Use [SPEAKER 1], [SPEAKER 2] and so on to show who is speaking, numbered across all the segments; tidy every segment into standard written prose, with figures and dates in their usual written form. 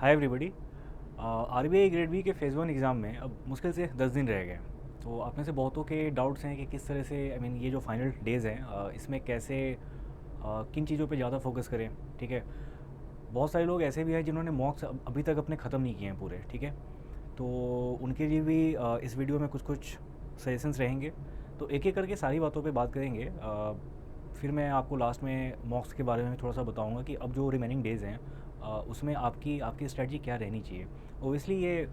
[SPEAKER 1] हाय everybody. RBI grade B के phase one exam में अब मुश्किल से 10 दिन रह गए हैं। तो आप में से बहुतों के डाउट्स हैं कि किस तरह से ये जो फाइनल डेज़ हैं इसमें कैसे किन चीज़ों पे ज़्यादा फोकस करें। ठीक है। बहुत सारे लोग ऐसे भी हैं जिन्होंने मॉक्स अभी तक अपने ख़त्म नहीं किए हैं पूरे। ठीक है। तो उनके लिए भी इस वीडियो में कुछ कुछ सजेशंस रहेंगे। तो एक एक करके सारी बातों पे बात करेंगे। फिर मैं आपको लास्ट में मॉक्स के बारे में थोड़ा सा बताऊंगा कि अब जो रिमेनिंग डेज़ हैं उसमें आपकी आपकी स्ट्रेटजी क्या रहनी चाहिए। ओबियसली ये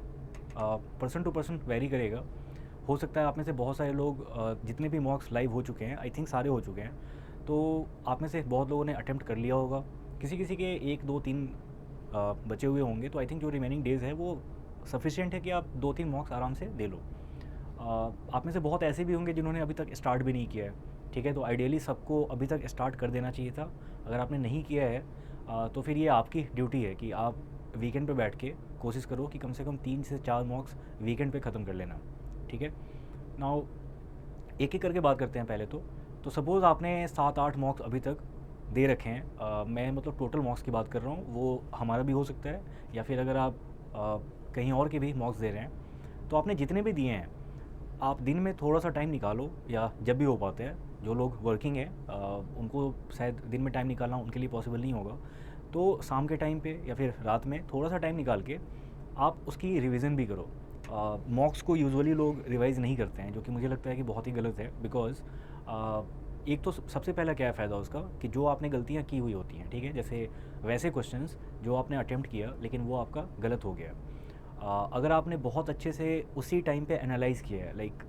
[SPEAKER 1] पर्सन टू पर्सन वेरी करेगा। हो सकता है आप में से बहुत सारे लोग जितने भी मॉक्स लाइव हो चुके हैं, आई थिंक सारे हो चुके हैं, तो आप में से बहुत लोगों ने अटेम्प्ट कर लिया होगा। किसी किसी के एक दो तीन बचे हुए होंगे। तो आई थिंक जो रिमेनिंग डेज़ है वो सफिशिएंट है कि आप दो तीन मॉक्स आराम से दे लो। आप में से बहुत ऐसे भी होंगे जिन्होंने अभी तक स्टार्ट भी नहीं किया है। ठीक है। तो आइडियली सबको अभी तक स्टार्ट कर देना चाहिए था। अगर आपने नहीं किया है तो फिर ये आपकी ड्यूटी है कि आप वीकेंड पे बैठ के कोशिश करो कि कम से कम 3 से 4 मॉक्स वीकेंड पे ख़त्म कर लेना। ठीक है। नाउ एक एक करके बात करते हैं पहले तो सपोज़ आपने 7-8 मॉक्स अभी तक दे रखे हैं। मैं मतलब टोटल मॉक्स की बात कर रहा हूँ, वो हमारा भी हो सकता है या फिर अगर आप कहीं और के भी मॉक्स दे रहे हैं। तो आपने जितने भी दिए हैं, आप दिन में थोड़ा सा टाइम निकालो या जब भी हो पाते हैं। जो लोग वर्किंग हैं उनको शायद दिन में टाइम निकालना उनके लिए पॉसिबल नहीं होगा। तो शाम के टाइम पे या फिर रात में थोड़ा सा टाइम निकाल के आप उसकी रिवीजन भी करो। मॉक्स को यूजुअली लोग रिवाइज़ नहीं करते हैं, जो कि मुझे लगता है कि बहुत ही गलत है। बिकॉज़ एक तो सबसे पहला क्या है फ़ायदा उसका कि जो आपने गलतियाँ की हुई होती हैं, ठीक है, जैसे वैसे क्वेश्चंस जो आपने अटेम्प्ट किया लेकिन वो आपका गलत हो गया। अगर आपने बहुत अच्छे से उसी टाइम पे एनालाइज़ किया है, लाइक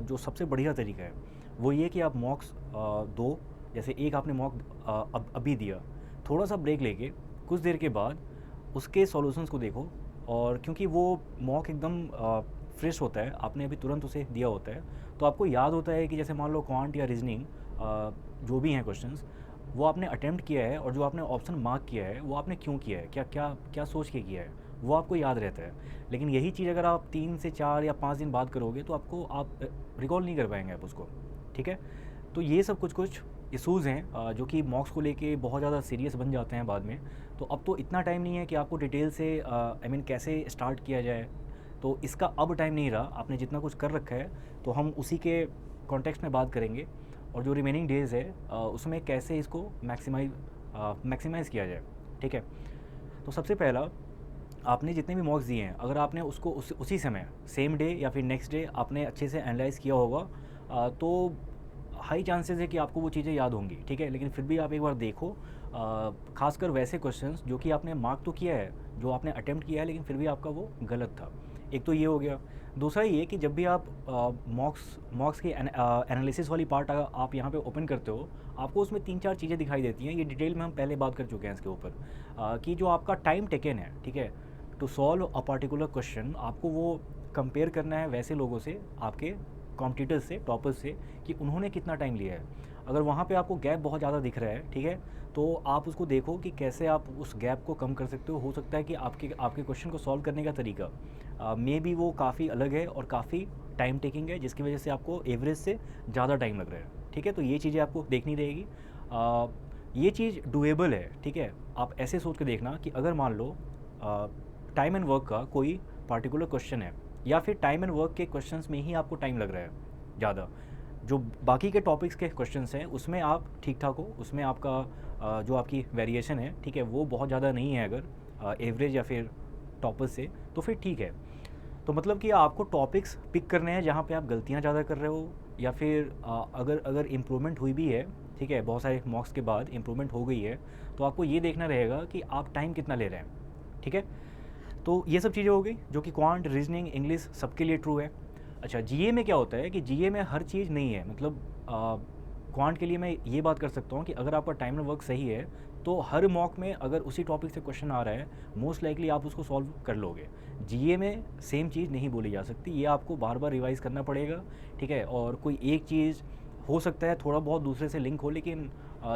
[SPEAKER 1] जो सबसे बढ़िया तरीका है वो ये कि आप मॉक्स दो। जैसे एक आपने मॉक अभी दिया, थोड़ा सा ब्रेक लेके कुछ देर के बाद उसके सॉल्यूशंस को देखो। और क्योंकि वो मॉक एकदम फ्रेश होता है, आपने अभी तुरंत उसे दिया होता है, तो आपको याद होता है कि जैसे मान लो क्वांट या रीजनिंग जो भी हैं क्वेश्चंस, वो आपने अटेम्प्ट किया है और जो आपने ऑप्शन मार्क किया है वो आपने क्यों किया है, क्या क्या क्या सोच के किया है, वो आपको याद रहता है। लेकिन यही चीज़ अगर आप 3 से 4 या 5 दिन बाद करोगे तो आपको आप रिकॉल नहीं कर पाएंगे आप उसको। ठीक है। तो ये सब कुछ कुछ इशूज़ हैं जो कि मॉक्स को लेके बहुत ज़्यादा सीरियस बन जाते हैं बाद में। तो अब तो इतना टाइम नहीं है कि आपको डिटेल से कैसे स्टार्ट किया जाए। तो इसका अब टाइम नहीं रहा, आपने जितना कुछ कर रखा है तो हम उसी के कॉन्टेक्स्ट में बात करेंगे। और जो रिमेनिंग डेज़ है उसमें कैसे इसको मैक्सिमाइज़ किया जाए। ठीक है। तो सबसे पहला, आपने जितने भी मॉक्स दिए हैं, अगर आपने उसको उसी समय सेम डे या फिर नेक्स्ट डे आपने अच्छे से एनालाइज़ किया होगा तो हाई चांसेस है कि आपको वो चीज़ें याद होंगी। ठीक है। लेकिन फिर भी आप एक बार देखो, खासकर वैसे क्वेश्चंस जो कि आपने मार्क तो किया है, जो आपने अटेम्प्ट किया है लेकिन फिर भी आपका वो गलत था। एक तो ये हो गया। दूसरा ये कि जब भी आप मॉक्स मॉक्स की एनालिसिस वाली पार्ट आप यहाँ पे ओपन करते हो, आपको उसमें 3-4 चीज़ें दिखाई देती हैं। ये डिटेल में हम पहले बात कर चुके हैं इसके ऊपर कि जो आपका टाइम टेकन है, ठीक है, to solve a particular question, आपको वो कंपेयर करना है वैसे लोगों से, आपके कॉम्पिटिटर्स से, टॉपर्स से, कि उन्होंने कितना टाइम लिया है। अगर वहाँ पे आपको गैप बहुत ज़्यादा दिख रहा है, ठीक है, तो आप उसको देखो कि कैसे आप उस गैप को कम कर सकते हो सकता है कि आपके आपके क्वेश्चन को सॉल्व करने का तरीका मे बी वो काफ़ी अलग है और काफ़ी टाइम टेकिंग है, जिसकी वजह से आपको एवरेज से ज़्यादा टाइम लग रहा है। ठीक है। तो ये चीज़ें आपको देखनी रहेगी। ये चीज़ डुएबल है। ठीक है। आप ऐसे सोच के देखना कि अगर मान लो टाइम एंड वर्क का कोई पार्टिकुलर क्वेश्चन है, या फिर टाइम एंड वर्क के क्वेश्चंस में ही आपको टाइम लग रहा है ज़्यादा, जो बाकी के टॉपिक्स के क्वेश्चंस हैं उसमें आप ठीक ठाक हो, उसमें आपका जो आपकी वेरिएशन है, ठीक है, वो बहुत ज़्यादा नहीं है अगर एवरेज या फिर टॉपर्स से, तो फिर ठीक है। तो मतलब कि आपको टॉपिक्स पिक करने हैं जहाँ पे आप गलतियाँ ज़्यादा कर रहे हो, या फिर अगर अगर इम्प्रूवमेंट हुई भी है, ठीक है, बहुत सारे मॉक्स के बाद इम्प्रूवमेंट हो गई है, तो आपको ये देखना रहेगा कि आप टाइम कितना ले रहे हैं। ठीक है। तो ये सब चीज़ें हो गई जो कि क्वांट, रीजनिंग, इंग्लिश सबके लिए ट्रू है। अच्छा, जीए में क्या होता है कि जीए में हर चीज़ नहीं है। मतलब क्वांट के लिए मैं ये बात कर सकता हूँ कि अगर आपका टाइम एंड वर्क सही है तो हर मॉक में अगर उसी टॉपिक से क्वेश्चन आ रहा है, मोस्ट लाइकली आप उसको सॉल्व कर लोगे। जीए में सेम चीज़ नहीं बोली जा सकती, ये आपको बार बार रिवाइज़ करना पड़ेगा। ठीक है। और कोई एक चीज़ हो सकता है थोड़ा बहुत दूसरे से लिंक हो, लेकिन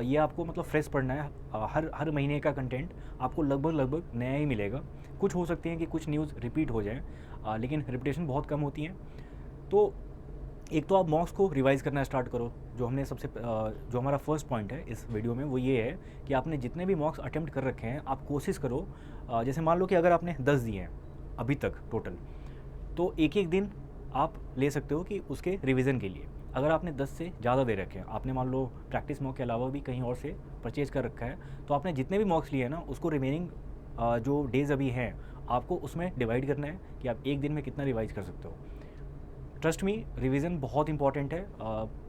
[SPEAKER 1] ये आपको मतलब फ्रेश पढ़ना है। हर हर महीने का कंटेंट आपको लगभग लगभग नया ही मिलेगा। कुछ हो सकती हैं कि कुछ न्यूज़ रिपीट हो जाएँ, लेकिन रिपीटेशन बहुत कम होती हैं। तो एक तो आप मॉक्स को रिवाइज़ करना स्टार्ट करो। जो हमारा फर्स्ट पॉइंट है इस वीडियो में वो ये है कि आपने जितने भी मॉक्स अटेम्प्ट कर रखे हैं आप कोशिश करो, जैसे मान लो कि अगर आपने 10 दिए हैं अभी तक टोटल, तो एक एक दिन आप ले सकते हो कि उसके रिवीजन के लिए। अगर आपने 10 से ज़्यादा दे रखे हैं, आपने मान लो प्रैक्टिस मॉक के अलावा भी कहीं और से परचेज कर रखा है, तो आपने जितने भी मॉक्स लिए हैं ना उसको रिमेनिंग जो डेज़ अभी हैं आपको उसमें डिवाइड करना है कि आप एक दिन में कितना रिवाइज कर सकते हो। ट्रस्ट मी, रिवीजन बहुत इंपॉर्टेंट है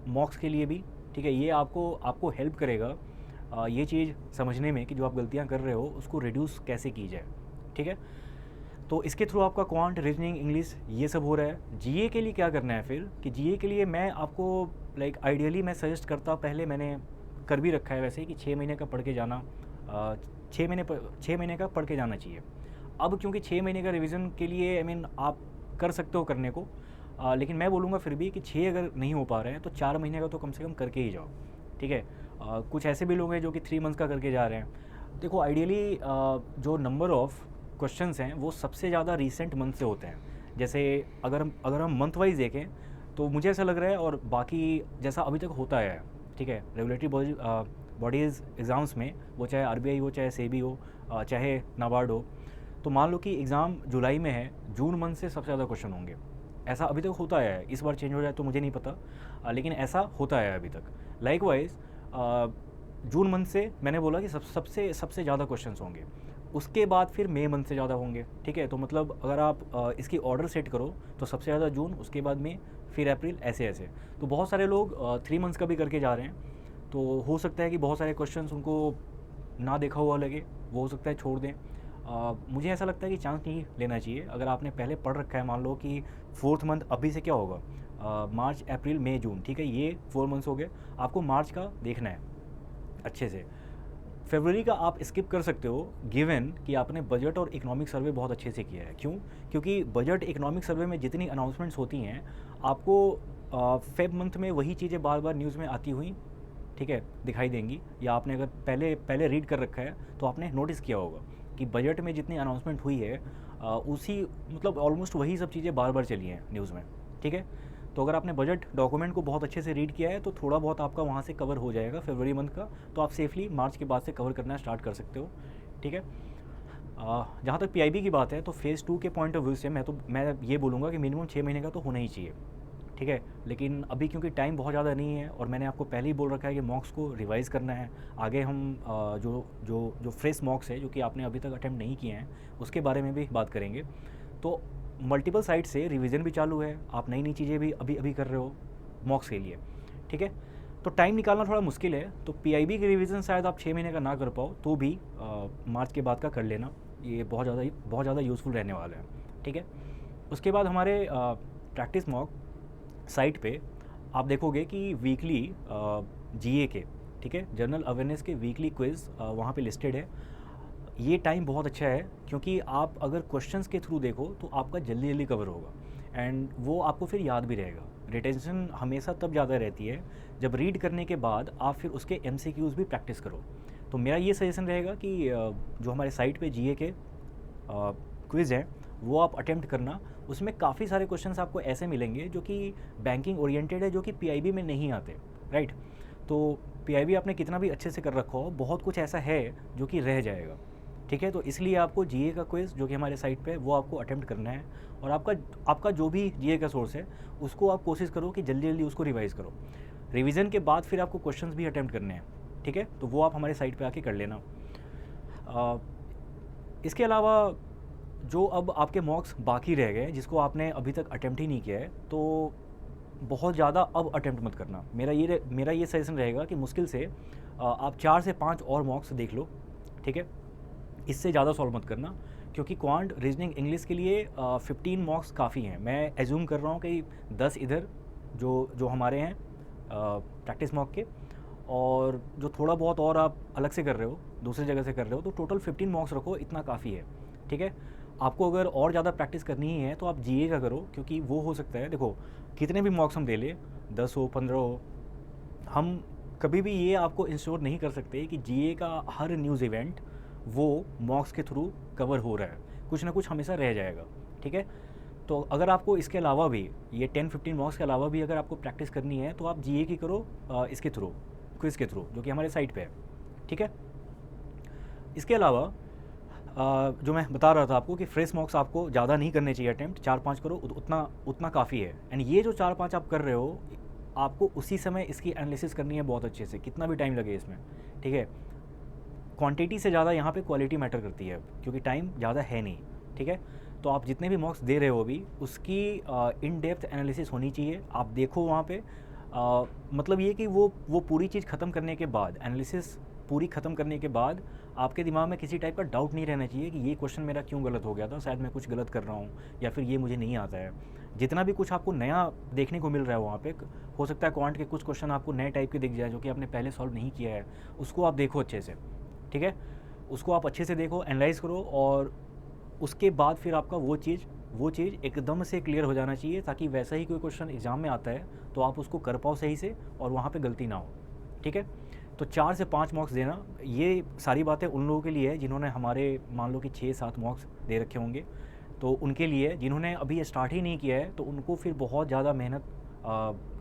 [SPEAKER 1] मॉक्स के लिए भी। ठीक है, ये आपको आपको हेल्प करेगा ये चीज़ समझने में कि जो आप गलतियाँ कर रहे हो उसको रिड्यूस कैसे की जाए। ठीक है, तो इसके थ्रू आपका क्वांट, रीजनिंग, इंग्लिश ये सब हो रहा है। जीए के लिए क्या करना है फिर, कि जीए के लिए मैं आपको आइडियली मैं सजेस्ट करता, पहले मैंने कर भी रखा है वैसे, कि 6 महीने का पढ़ के जाना, 6 महीने का पढ़ के जाना चाहिए। अब क्योंकि 6 महीने का रिवीजन के लिए आप कर सकते हो करने को, लेकिन मैं बोलूँगा फिर भी कि 6 अगर नहीं हो पा रहे हैं तो 4 महीने का तो कम से कम करके ही जाओ। ठीक है, कुछ ऐसे भी लोग हैं जो कि 3 मंथ्स का करके जा रहे हैं। देखो आइडियली जो नंबर ऑफ़ क्वेश्चंस हैं वो सबसे ज़्यादा रीसेंट मंथ से होते हैं। जैसे अगर हम मंथ वाइज देखें तो मुझे ऐसा लग रहा है, और बाकी जैसा अभी तक होता है, ठीक है, रेगुलेटरी बॉडीज़ एग्ज़ाम्स में, वो चाहे आरबीआई हो, चाहे सेबी हो, चाहे नाबार्ड हो, तो मान लो कि एग्ज़ाम जुलाई में है, जून मंथ से सबसे ज़्यादा क्वेश्चन होंगे। ऐसा अभी तक होता है, इस बार चेंज हो जाए तो मुझे नहीं पता, लेकिन ऐसा होता है अभी तक। लाइकवाइज जून मंथ से मैंने बोला कि सबसे सबसे ज़्यादा क्वेश्चंस होंगे, उसके बाद फिर मई मंथ से ज़्यादा होंगे। ठीक है, तो मतलब अगर आप इसकी ऑर्डर सेट करो तो सबसे ज़्यादा जून, उसके बाद मई, फिर अप्रैल, ऐसे ऐसे। तो बहुत सारे लोग 3 मंथ्स का भी करके जा रहे हैं, तो हो सकता है कि बहुत सारे क्वेश्चंस उनको ना देखा हुआ लगे, वो हो सकता है छोड़ दें। मुझे ऐसा लगता है कि चांस नहीं लेना चाहिए। अगर आपने पहले पढ़ रखा है, मान लो कि 4th मंथ अभी से क्या होगा, मार्च, अप्रैल, मई, जून, ठीक है, ये 4 मंथ्स हो गए, आपको मार्च का देखना है अच्छे से। फरवरी का आप स्किप कर सकते हो, गिवन कि आपने बजट और इकोनॉमिक सर्वे बहुत अच्छे से किया है। क्यों? क्योंकि बजट, इकोनॉमिक सर्वे में जितनी अनाउंसमेंट्स होती हैं आपको फेब मंथ में वही चीज़ें बार बार न्यूज़ में आती हुई, ठीक है, दिखाई देंगी। या आपने अगर पहले पहले रीड कर रखा है तो आपने नोटिस किया होगा कि बजट में जितनी अनाउंसमेंट हुई है उसी मतलब ऑलमोस्ट वही सब चीज़ें बार बार चली हैं न्यूज़ में। ठीक है, तो अगर आपने बजट डॉक्यूमेंट को बहुत अच्छे से रीड किया है तो थोड़ा बहुत आपका वहाँ से कवर हो जाएगा फरवरी मंथ का, तो आप सेफली मार्च के बाद से कवर करना स्टार्ट कर सकते हो। ठीक है, जहाँ तक पीआईबी की बात है तो फेज़ 2 के पॉइंट ऑफ व्यू से मैं ये बोलूँगा कि मिनिमम 6 महीने का तो होना ही चाहिए। ठीक है, लेकिन अभी क्योंकि टाइम बहुत ज़्यादा नहीं है और मैंने आपको पहले ही बोल रखा है कि मॉक्स को रिवाइज़ करना है। आगे हम जो जो जो फ्रेश मॉक्स है जो कि आपने अभी तक अटेम्प्ट नहीं किए हैं उसके बारे में भी बात करेंगे। तो मल्टीपल साइट से रिवीजन भी चालू है, आप नई नई चीज़ें भी अभी अभी कर रहे हो मॉक्स के लिए। ठीक है, तो टाइम निकालना थोड़ा मुश्किल है, तो पीआईबी की रिवीजन शायद आप 6 महीने का ना कर पाओ तो भी मार्च के बाद का कर लेना, ये बहुत ज़्यादा यूज़फुल रहने वाला है। ठीक है, उसके बाद हमारे प्रैक्टिस मॉक साइट पे आप देखोगे कि वीकली जीए के, ठीक है, जनरल अवेयरनेस के वीकली क्विज़ वहाँ पे लिस्टेड है। ये टाइम बहुत अच्छा है क्योंकि आप अगर क्वेश्चंस के थ्रू देखो तो आपका जल्दी जल्दी कवर होगा एंड वो आपको फिर याद भी रहेगा। रिटेंशन हमेशा तब ज़्यादा रहती है जब रीड करने के बाद आप फिर उसके एमसीक्यूज़ भी प्रैक्टिस करो। तो मेरा ये सजेशन रहेगा कि जो हमारे साइट पे जीए के क्विज़ हैं वो आप अटेम्प्ट करना। उसमें काफ़ी सारे क्वेश्चंस आपको ऐसे मिलेंगे जो कि बैंकिंग ओरिएंटेड है, जो कि पीआईबी में नहीं आते, राइट। तो पीआईबी आपने कितना भी अच्छे से कर रखा हो, बहुत कुछ ऐसा है जो कि रह जाएगा। ठीक है, तो इसलिए आपको जीए का क्विज़ जो कि हमारे साइट पे है वो आपको अटेम्प्ट करना है, और आपका जो भी जीए का सोर्स है उसको आप कोशिश करो कि जल्दी जल्दी उसको रिवाइज़ करो। रिवीजन के बाद फिर आपको क्वेश्चंस भी अटेम्प्ट करने हैं। ठीक है, तो वो आप हमारे साइट पे आके कर लेना। इसके अलावा जो अब आपके मॉक्स बाकी रह गए जिसको आपने अभी तक अटेम्प्ट ही नहीं किया है, तो बहुत ज़्यादा अब अटेम्प्ट मत करना। मेरा ये सजेशन रहेगा कि मुश्किल से आप 4 से 5 और मॉक्स देख लो। ठीक है, इससे ज़्यादा सॉल्व मत करना, क्योंकि क्वांट, रीजनिंग, इंग्लिश के लिए 15 मॉक्स काफ़ी हैं। मैं एज्यूम कर रहा हूँ कि 10 इधर जो हमारे हैं प्रैक्टिस मॉक के, और जो थोड़ा बहुत और आप अलग से कर रहे हो, दूसरी जगह से कर रहे हो, तो टोटल 15 मॉक्स रखो, इतना काफ़ी है। ठीक है, आपको अगर और ज़्यादा प्रैक्टिस करनी ही है तो आप जीए का करो, क्योंकि वो हो सकता है, देखो कितने भी मॉक्स हम दे ले, 10 हो 15 हो, हम कभी भी ये आपको इंश्योर नहीं कर सकते कि जीए का हर न्यूज़ इवेंट वो मॉक्स के थ्रू कवर हो रहा है, कुछ ना कुछ हमेशा रह जाएगा। ठीक है, तो अगर आपको इसके अलावा भी ये 10-15 मॉक्स के अलावा भी अगर आपको प्रैक्टिस करनी है तो आप जीए की करो इसके थ्रू, क्विज़ के थ्रू, जो कि हमारे साइट पे है, ठीक है। इसके अलावा जो मैं बता रहा था आपको कि फ्रेश मॉक्स आपको ज़्यादा नहीं करने चाहिए अटैम्प्ट, 4-5 करो, उतना उतना काफ़ी है। एंड ये जो 4-5 आप कर रहे हो, आपको उसी समय इसकी एनालिसिस करनी है बहुत अच्छे से, कितना भी टाइम लगे इसमें, ठीक है। क्वांटिटी से ज़्यादा यहाँ पे क्वालिटी मैटर करती है, क्योंकि टाइम ज़्यादा है नहीं, ठीक है। तो आप जितने भी मॉक्स दे रहे हो अभी, उसकी इन डेप्थ एनालिसिस होनी चाहिए। आप देखो वहाँ पे मतलब ये कि वो पूरी चीज़ ख़त्म करने के बाद, एनालिसिस पूरी ख़त्म करने के बाद आपके दिमाग में किसी टाइप का डाउट नहीं रहना चाहिए कि ये क्वेश्चन मेरा क्यों गलत हो गया था, शायद मैं कुछ गलत कर रहा हूँ, या फिर ये मुझे नहीं आता है। जितना भी कुछ आपको नया देखने को मिल रहा है वहाँ पे, हो सकता है क्वांट के कुछ क्वेश्चन आपको नए टाइप के दिख जाए जो कि आपने पहले सॉल्व नहीं किया है, उसको आप देखो अच्छे से, ठीक है। उसको आप अच्छे से देखो, एनालाइज़ करो, और उसके बाद फिर आपका वो चीज़ एकदम से क्लियर हो जाना चाहिए, ताकि वैसा ही कोई क्वेश्चन एग्ज़ाम में आता है तो आप उसको कर पाओ सही से और वहाँ पे गलती ना हो, ठीक है। तो 4 से 5 मॉक्स देना, ये सारी बातें उन लोगों के लिए है जिन्होंने हमारे मान लो कि 6-7 मॉक्स दे रखे होंगे, तो उनके लिए। जिन्होंने अभी स्टार्ट ही नहीं किया है तो उनको फिर बहुत ज़्यादा मेहनत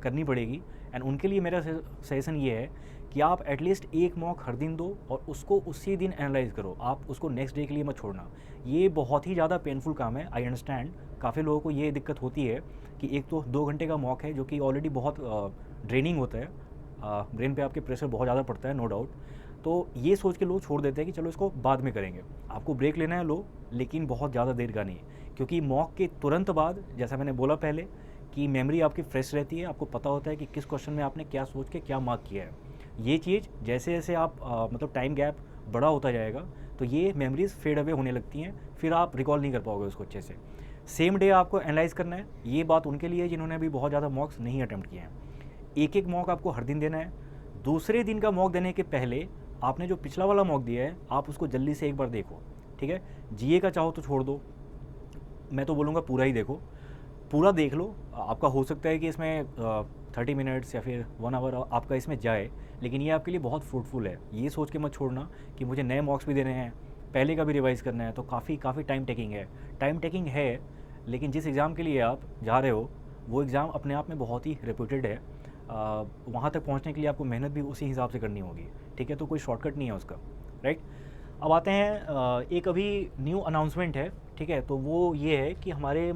[SPEAKER 1] करनी पड़ेगी। एंड उनके लिए मेरा सजेशन ये है कि आप एटलीस्ट एक मॉक हर दिन दो और उसको उसी दिन एनालाइज करो, आप उसको नेक्स्ट डे के लिए मत छोड़ना। ये बहुत ही ज़्यादा पेनफुल काम है, आई अंडरस्टैंड। काफ़ी लोगों को ये दिक्कत होती है कि एक तो 2 घंटे का मॉक है जो कि ऑलरेडी बहुत ड्रेनिंग होता है, ब्रेन पे आपके प्रेशर बहुत ज़्यादा पड़ता है, नो डाउट। तो ये सोच के लोग छोड़ देते हैं कि चलो इसको बाद में करेंगे। आपको ब्रेक लेना है लो, लेकिन बहुत ज़्यादा देर का नहीं, क्योंकि मॉक के तुरंत बाद, जैसा मैंने बोला पहले, कि मेमोरी आपकी फ्रेश रहती है, आपको पता होता है कि किस क्वेश्चन में आपने क्या सोच के क्या मार्क किया है। ये चीज़ जैसे जैसे आप मतलब टाइम गैप बड़ा होता जाएगा तो ये मेमोरीज फेड अवे होने लगती हैं, फिर आप रिकॉल नहीं कर पाओगे उसको अच्छे से। सेम डे आपको एनालाइज करना है, ये बात उनके लिए जिन्होंने अभी बहुत ज़्यादा मॉक्स नहीं अटैम्प्ट किए हैं। एक एक मॉक आपको हर दिन देना है। दूसरे दिन का मॉक देने के पहले आपने जो पिछला वाला मॉक दिया है आप उसको जल्दी से एक बार देखो, ठीक है। जीए का चाहो तो छोड़ दो, मैं तो बोलूँगा पूरा ही देखो, पूरा देख लो। आपका हो सकता है कि इसमें 30 मिनट्स या फिर 1 आवर आपका इसमें जाए, लेकिन ये आपके लिए बहुत फ्रूटफुल है। ये सोच के मत छोड़ना कि मुझे नए मॉक्स भी देने हैं, पहले का भी रिवाइज़ करना है, तो काफ़ी टाइम टेकिंग है। टाइम टेकिंग है, लेकिन जिस एग्ज़ाम के लिए आप जा रहे हो वो एग्ज़ाम अपने आप में बहुत ही रेप्यूटेड है। वहाँ तक पहुँचने के लिए आपको मेहनत भी उसी हिसाब से करनी होगी, ठीक है। तो कोई शॉर्टकट नहीं है उसका, राइट। अब आते हैं एक अभी न्यू अनाउंसमेंट है, ठीक है। तो वो ये है कि हमारे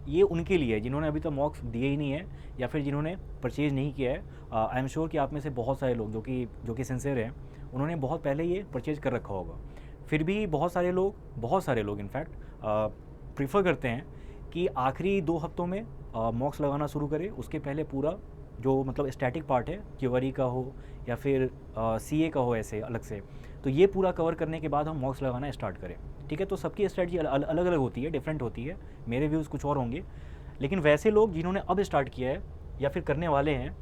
[SPEAKER 1] ये उनके लिए जिन्होंने अभी तक मॉक्स दिए ही नहीं है या फिर जिन्होंने परचेज़ नहीं किया है। आई एम श्योर कि आप में से बहुत सारे लोग जो कि सिंसियर हैं, उन्होंने बहुत पहले ये परचेज़ कर रखा होगा। फिर भी बहुत सारे लोग इनफैक्ट प्रीफर करते हैं कि आखिरी 2 हफ्तों में मॉक्स लगाना शुरू करें। उसके पहले पूरा जो मतलब स्टैटिक पार्ट है, क्यूआरई का हो या फिर सीए का हो, ऐसे अलग से, तो ये पूरा कवर करने के बाद हम मॉक्स लगाना स्टार्ट करें, ठीक है। तो सबकी स्ट्रेटजी अलग अलग होती है, डिफरेंट होती है, मेरे व्यूज़ कुछ और होंगे। लेकिन वैसे लोग जिन्होंने अब स्टार्ट किया है या फिर करने वाले हैं,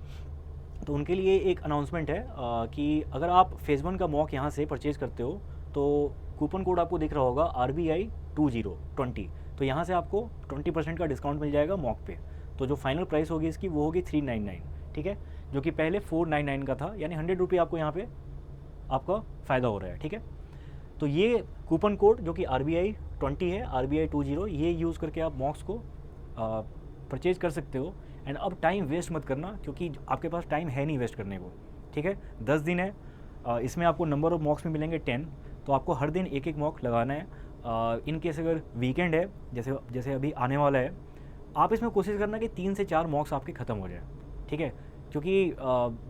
[SPEAKER 1] तो उनके लिए एक अनाउंसमेंट है कि अगर आप फेज़ 1 का मॉक यहाँ से परचेज़ करते हो तो कूपन कोड आपको दिख रहा होगा RBI20, तो यहाँ से आपको 20% का डिस्काउंट मिल जाएगा मॉक पे। तो जो फाइनल प्राइस होगी इसकी वो होगी 399, ठीक है, जो कि पहले 499 का था, यानी 100 रुपये आपको यहाँ पे आपका फ़ायदा हो रहा है, ठीक है। तो ये कूपन कोड जो कि RBI20 है, RBI20, ये यूज़ करके आप मॉक्स को परचेज कर सकते हो। एंड अब टाइम वेस्ट मत करना, क्योंकि आपके पास टाइम है नहीं वेस्ट करने को, ठीक है। 10 दिन है, इसमें आपको नंबर ऑफ मॉक्स में मिलेंगे 10, तो आपको हर दिन एक एक मॉक लगाना है। इन केस अगर वीकेंड है, जैसे अभी आने वाला है, आप इसमें कोशिश करना कि 3 से 4 मॉक्स आपके ख़त्म हो जाए, ठीक है। क्योंकि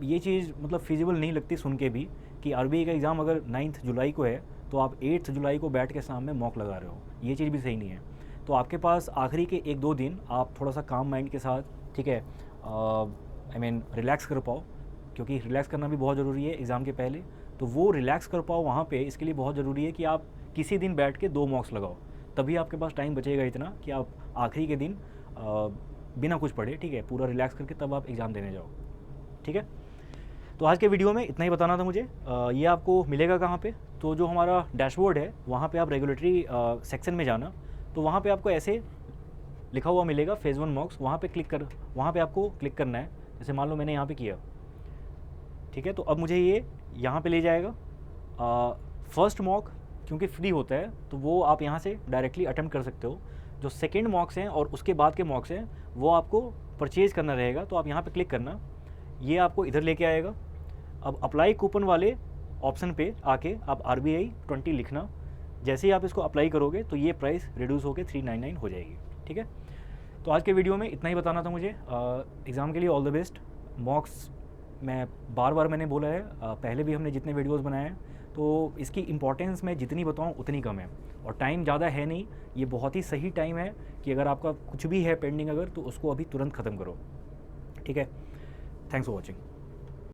[SPEAKER 1] ये चीज़ मतलब फिजिबल नहीं लगती सुन के भी कि RBI का एग्ज़ाम अगर 9 जुलाई को है तो आप 8 जुलाई को बैठ के सामने मॉक लगा रहे हो, ये चीज़ भी सही नहीं है। तो आपके पास आखिरी के 1-2 दिन आप थोड़ा सा काम माइंड के साथ, ठीक है, आई मीन रिलैक्स कर पाओ, क्योंकि रिलैक्स करना भी बहुत ज़रूरी है एग्ज़ाम के पहले। तो वो रिलैक्स कर पाओ वहाँ पे, इसके लिए बहुत ज़रूरी है कि आप किसी दिन बैठ के 2 मॉक्स लगाओ, तभी आपके पास टाइम बचेगा इतना कि आप आखिरी के दिन बिना कुछ पढ़े, ठीक है, पूरा रिलैक्स करके तब आप एग्ज़ाम देने जाओ, ठीक है। तो आज के वीडियो में इतना ही बताना था मुझे। ये आपको मिलेगा कहाँ पे, तो जो हमारा डैशबोर्ड है वहाँ पे आप रेगुलेटरी सेक्शन में जाना, तो वहाँ पे आपको ऐसे लिखा हुआ मिलेगा फेज़ 1 मॉक्स, वहाँ पे आपको क्लिक करना है। जैसे मान लो मैंने यहाँ पे किया, ठीक है, तो अब मुझे ये यहाँ पे ले जाएगा। फर्स्ट मॉक क्योंकि फ्री होता है तो वो आप यहाँ से डायरेक्टली अटेम्प्ट कर सकते हो। जो सेकेंड मॉक्स हैं और उसके बाद के मॉक्स हैं वो आपको परचेज़ करना रहेगा, तो आप यहाँ पे क्लिक करना, ये आपको इधर लेके आएगा। अब अप्लाई कूपन वाले ऑप्शन पे आके आप RBI 20 लिखना। जैसे ही आप इसको अप्लाई करोगे तो ये प्राइस रिड्यूस होकर 399 हो जाएगी। ठीक है, तो आज के वीडियो में इतना ही बताना था मुझे। एग्ज़ाम के लिए ऑल द बेस्ट। मॉक्स मैं बार बार मैंने बोला है, पहले भी हमने जितने वीडियोस बनाए हैं तो इसकी इम्पॉर्टेंस मैं जितनी बताऊं उतनी कम है, और टाइम ज़्यादा है नहीं। ये बहुत ही सही टाइम है कि अगर आपका कुछ भी है पेंडिंग अगर, तो उसको अभी तुरंत ख़त्म करो। ठीक है, थैंक्स फॉर वॉचिंग।